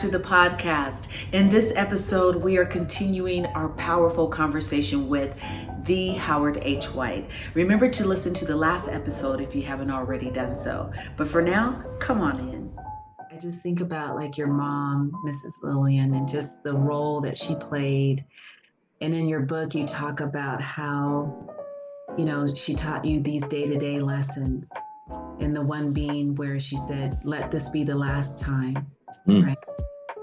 to the podcast. In this episode, we are continuing our powerful conversation with the Howard H. White. Remember to listen to the last episode if you haven't already done so. But for now, come on in. I just think about like your mom, Mrs. Lillian, and just the role that she played. And in your book, you talk about how, she taught you these day-to-day lessons. And the one being where she said, let this be the last time, right?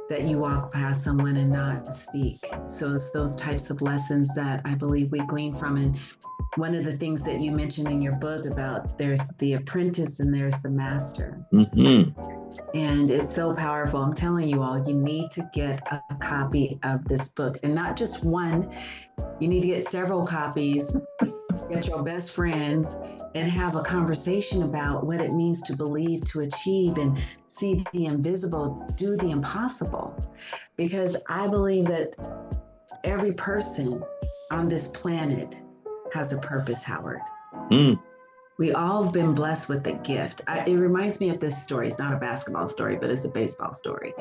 That you walk past someone and not speak. So it's those types of lessons that I believe we glean from. And one of the things that you mentioned in your book about there's the apprentice and there's the master. And it's so powerful. I'm telling you all, you need to get a copy of this book, and not just one. You need to get several copies, get your best friends, and have a conversation about what it means to believe, to achieve, and see the invisible, do the impossible. Because I believe that every person on this planet has a purpose, Howard. We all have been blessed with a gift. It reminds me of this story. It's not a basketball story, but it's a baseball story.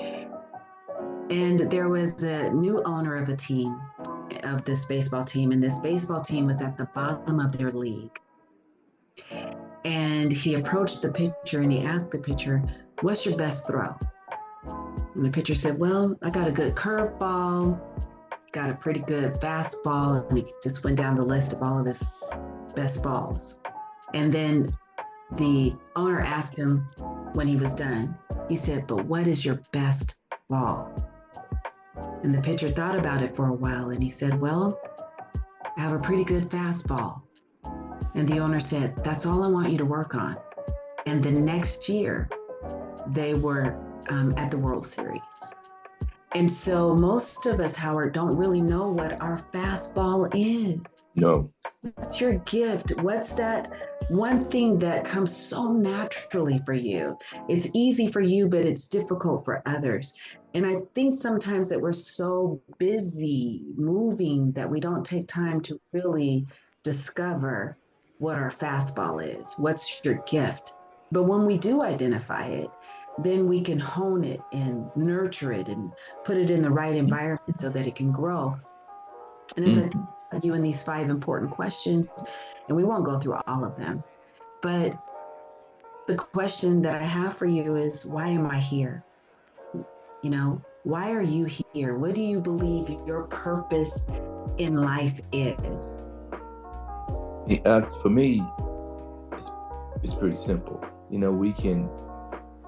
And there was a new owner of a team, of this baseball team, and this baseball team was at the bottom of their league. And he approached the pitcher and he asked the pitcher, what's your best throw? And the pitcher said, well, I got a good curveball, got a pretty good fastball. And he just went down the list of all of his best balls. And then the owner asked him when he was done, he said, but what is your best ball? And the pitcher thought about it for a while and he said, well, I have a pretty good fastball. And the owner said, that's all I want you to work on. And the next year, they were at the World Series. And so most of us, Howard, don't really know what our fastball is. No. What's your gift? What's that one thing that comes so naturally for you? It's easy for you, but it's difficult for others. And I think sometimes that we're so busy moving that we don't take time to really discover what our fastball is. What's your gift? But when we do identify it, then we can hone it and nurture it and put it in the right environment so that it can grow. And as I think about you in these 5 important questions, and we won't go through all of them, but the question that I have for you is, why am I here? Why are you here? What do you believe your purpose in life is? For me, it's pretty simple. We can,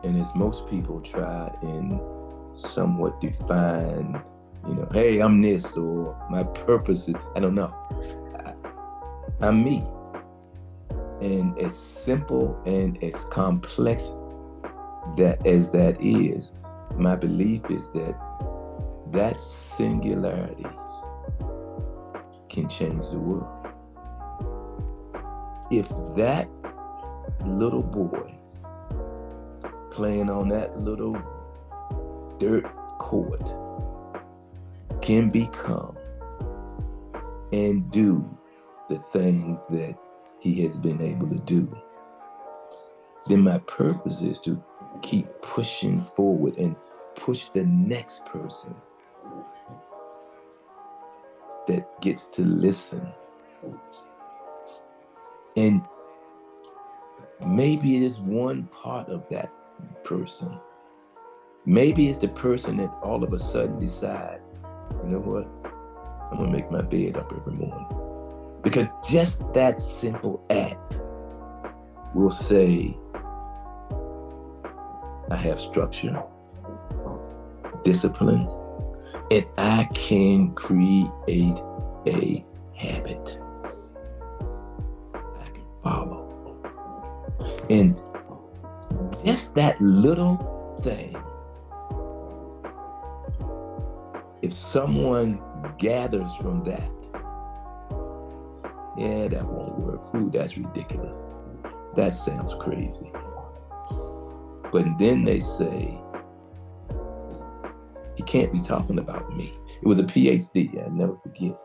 and as most people try and somewhat define, hey, I'm this, or my purpose is, I don't know. I'm me. And as simple and as complex as that is, my belief is that singularity can change the world. If that little boy playing on that little dirt court can become and do the things that he has been able to do, then my purpose is to keep pushing forward and push the next person that gets to listen. And maybe it is one part of that person. Maybe it's the person that all of a sudden decides, you know what? I'm gonna make my bed up every morning. Because just that simple act will say, I have structure, discipline, and I can create a habit I can follow. And just that little thing, if someone gathers from that, yeah, that won't work. Ooh, that's ridiculous. That sounds crazy. But then they say, he can't be talking about me. It was a PhD, I'll never forget.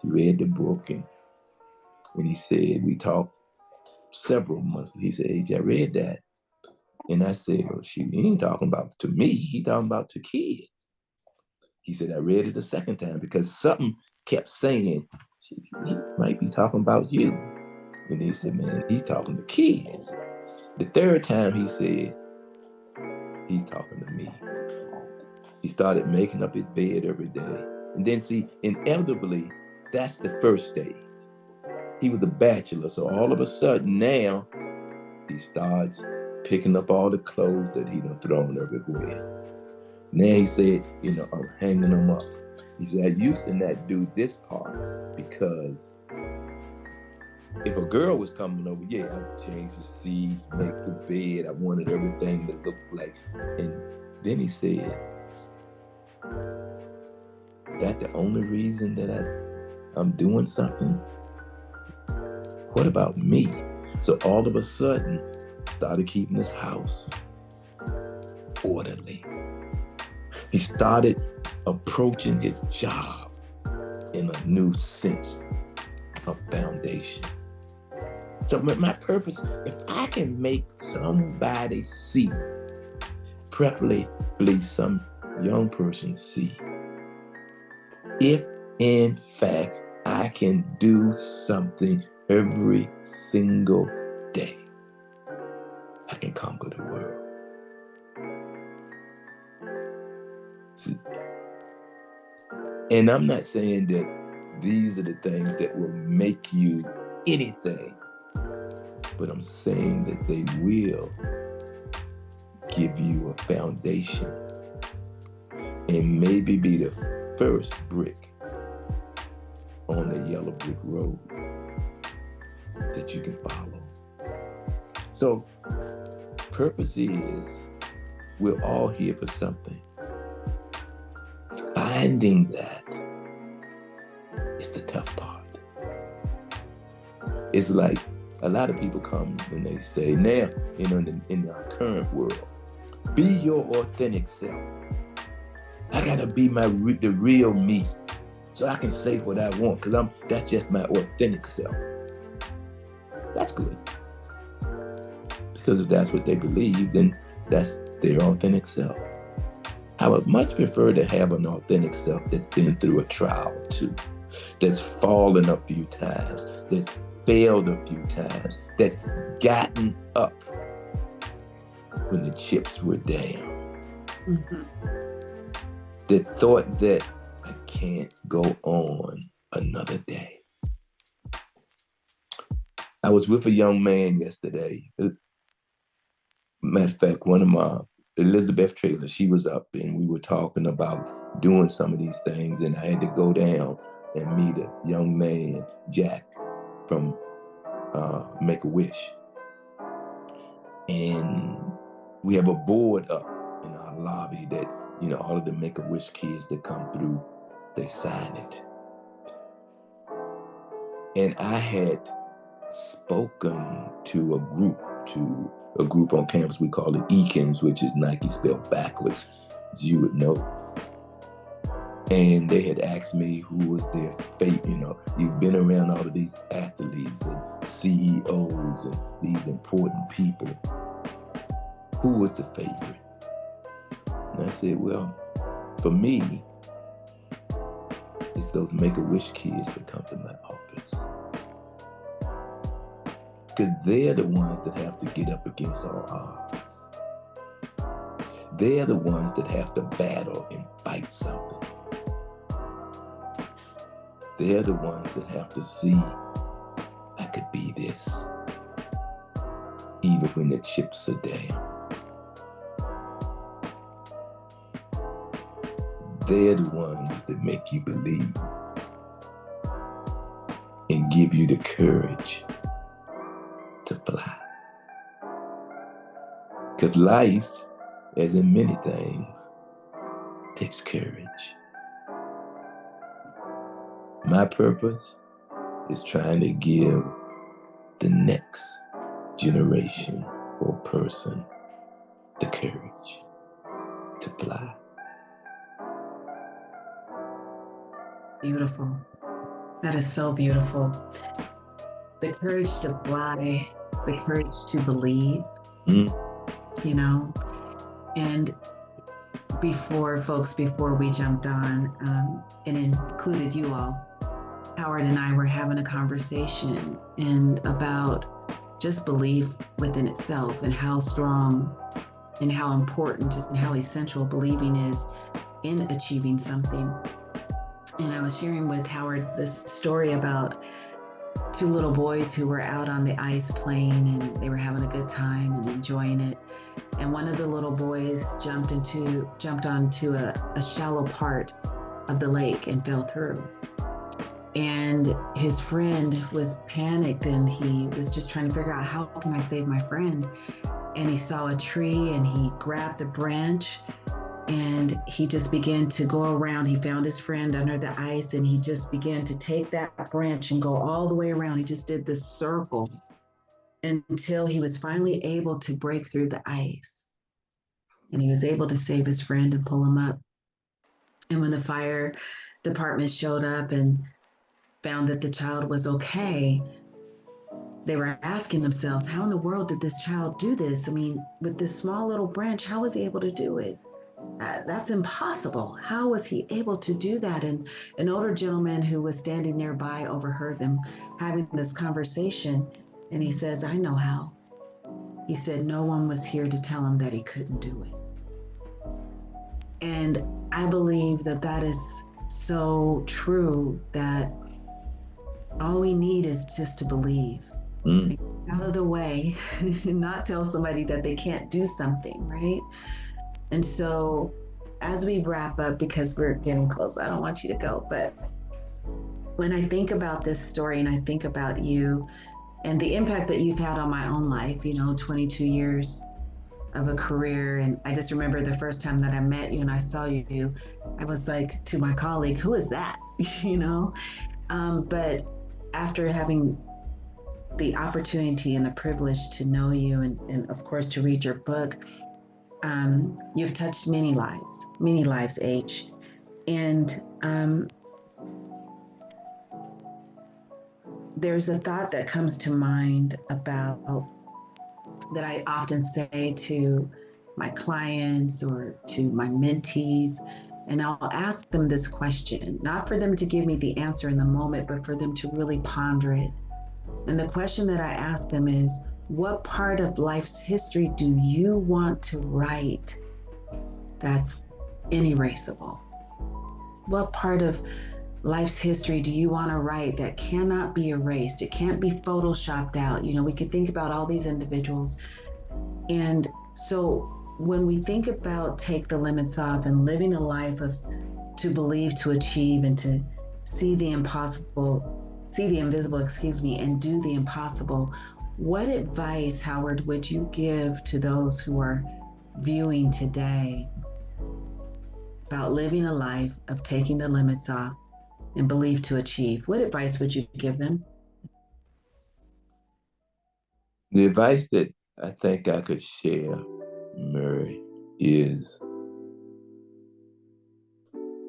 He read the book and he said, we talked several months. He said, hey, I read that. And I said, well, shoot, he ain't talking about to me. He talking about to kids. He said, I read it a second time because something kept saying, he might be talking about you. And he said, man, he's talking to kids. The third time he said, he's talking to me. He started making up his bed every day. And then see, inevitably, that's the first stage. He was a bachelor, so all of a sudden now, he starts picking up all the clothes that he done thrown everywhere. Now he said, I'm hanging them up. He said, I used to not do this part because if a girl was coming over, yeah, I'd change the sheets, make the bed. I wanted everything to look like. And then he said, that the only reason that I'm doing something? What about me? So all of a sudden, started keeping his house orderly. He started approaching his job in a new sense of foundation. So my purpose, if I can make somebody see, preferably some young person see, if in fact I can do something every single day, I can conquer the world. See? And I'm not saying that these are the things that will make you anything, but I'm saying that they will give you a foundation and maybe be the first brick on the yellow brick road that you can follow. So purpose is, we're all here for something. Finding that is the tough part. It's like a lot of people come and they say, now, in our current world, be your authentic self. I gotta be the real me, so I can say what I want, because that's just my authentic self. That's good. Because if that's what they believe, then that's their authentic self. I would much prefer to have an authentic self that's been through a trial or two, that's fallen a few times, that's failed a few times, that's gotten up when the chips were down. Mm-hmm. That thought that I can't go on another day. I was with a young man yesterday. Matter of fact, one of my, Elizabeth Traylor, she was up and we were talking about doing some of these things, and I had to go down and meet a young man, Jack, from Make-A-Wish. And we have a board up in our lobby that, all of the Make-A-Wish kids that come through, they sign it. And I had spoken to a group on campus. We call it Ekins, which is Nike spelled backwards, as you would know. And they had asked me who was their favorite. You've been around all of these athletes and CEOs and these important people. Who was the favorite? And I said, well, for me, it's those Make-A-Wish kids that come to my office. Because they're the ones that have to get up against all odds. They're the ones that have to battle and fight something. They're the ones that have to see, I could be this, even when the chips are down. They're the ones that make you believe and give you the courage to fly. Because life, as in many things, takes courage. My purpose is trying to give the next generation or person the courage to fly. Beautiful. That is so beautiful. The courage to fly, the courage to believe, you know? And before we jumped on, and included you all, Howard and I were having a conversation and about just belief within itself and how strong and how important and how essential believing is in achieving something. And I was sharing with Howard this story about two little boys who were out on the ice playing, and they were having a good time and enjoying it. And one of the little boys jumped onto a shallow part of the lake and fell through. And his friend was panicked, and he was just trying to figure out, how can I save my friend? And he saw a tree and he grabbed a branch and he just began to go around. He found his friend under the ice and he just began to take that branch and go all the way around. He just did this circle until he was finally able to break through the ice. And he was able to save his friend and pull him up. And when the fire department showed up and found that the child was okay, they were asking themselves, how in the world did this child do this? I mean, with this small little branch, how was he able to do it? That's impossible. How was he able to do that? And an older gentleman who was standing nearby overheard them having this conversation. And he says, I know how. He said, no one was here to tell him that he couldn't do it. And I believe that that is so true, that all we need is just to believe. Out of the way, not tell somebody that they can't do something, right? And so as we wrap up, because we're getting close, I don't want you to go, but when I think about this story and I think about you and the impact that you've had on my own life, 22 years of a career. And I just remember the first time that I met you and I saw you, I was like to my colleague, who is that? But after having the opportunity and the privilege to know you and of course to read your book, you've touched many lives, H. And there's a thought that comes to mind about that I often say to my clients or to my mentees, and I'll ask them this question, not for them to give me the answer in the moment, but for them to really ponder it. And the question that I ask them is, what part of life's history do you want to write that's inerasable? What part of life's history do you want to write that cannot be erased? It can't be photoshopped out. We could think about all these individuals. And so when we think about take the limits off and living a life of to believe, to achieve, and to see the invisible, and do the impossible, what advice, Howard, would you give to those who are viewing today about living a life of taking the limits off and believe to achieve? What advice would you give them? The advice that I think I could share, Mary, is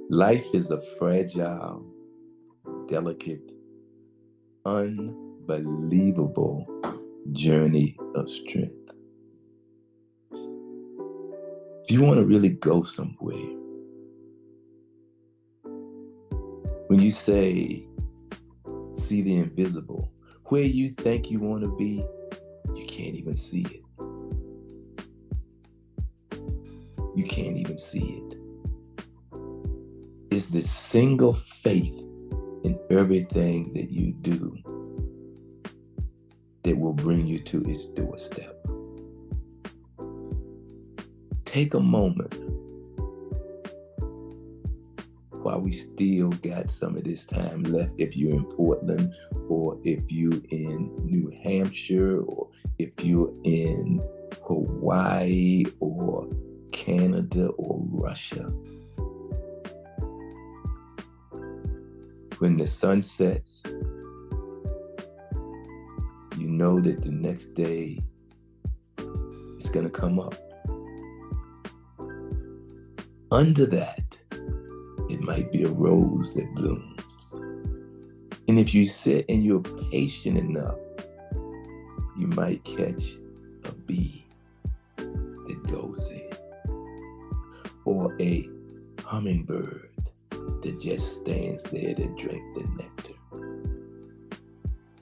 life is a fragile, delicate, unbelievable journey of strength. If you want to really go somewhere, when you say, see the invisible, where you think you want to be, you can't even see it. You can't even see it. It's the single faith in everything that you do that will bring you to its doorstep. Take a moment while we still got some of this time left, if you're in Portland, or if you're in New Hampshire, or if you're in Hawaii, or Canada, or Russia. When the sun sets, you know that the next day it's going to come up. Under that, it might be a rose that blooms. And if you sit and you're patient enough, you might catch a bee. a hummingbird that just stands there to drink the nectar.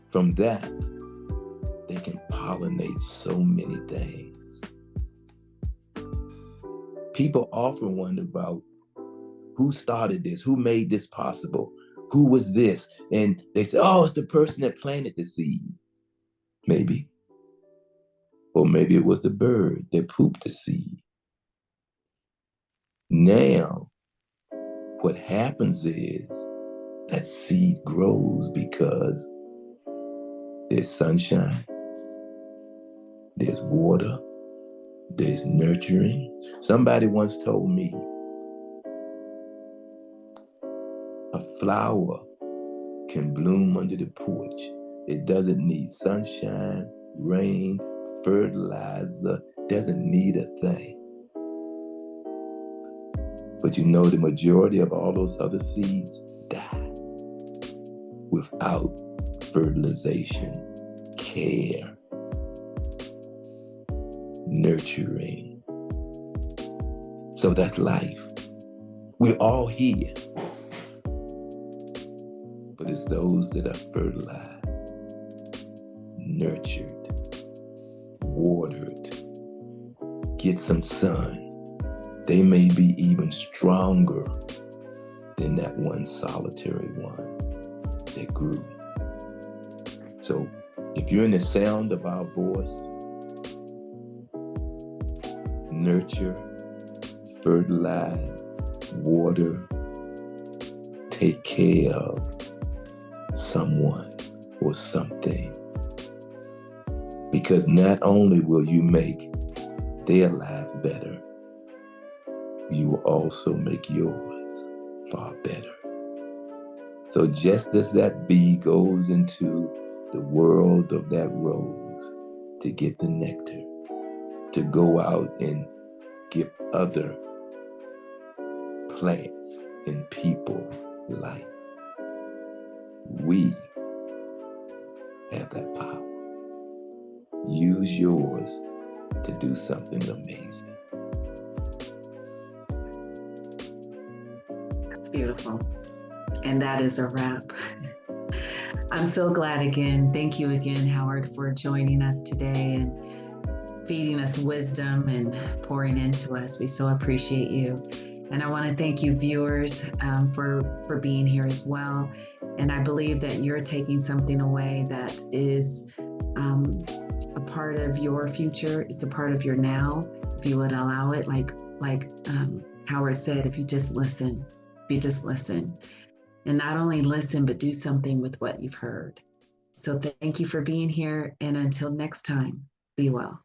From that, they can pollinate so many things. People often wonder about who started this, who made this possible, who was this? And they say, oh, it's the person that planted the seed. Maybe. Or maybe it was the bird that pooped the seed. Now, what happens is that seed grows because there's sunshine, there's water, there's nurturing. Somebody once told me, a flower can bloom under the porch. It doesn't need sunshine, rain, fertilizer, doesn't need a thing. But you know, the majority of all those other seeds die without fertilization, care, nurturing. So that's life. We're all here. But it's those that are fertilized, nurtured, watered, get some sun. They may be even stronger than that one solitary one that grew. So if you're in the sound of our voice, nurture, fertilize, water, take care of someone or something. Because not only will you make their lives better, you will also make yours far better. So just as that bee goes into the world of that rose to get the nectar, to go out and give other plants and people life, we have that power. Use yours to do something amazing. That's beautiful. And that is a wrap. I'm so glad again. Thank you again, Howard, for joining us today and feeding us wisdom and pouring into us. We so appreciate you. And I want to thank you, viewers, for being here as well. And I believe that you're taking something away that is a part of your future. It's a part of your now, if you would allow it. Like Howard said, if you just listen, and not only listen, but do something with what you've heard. So thank you for being here. And until next time, be well.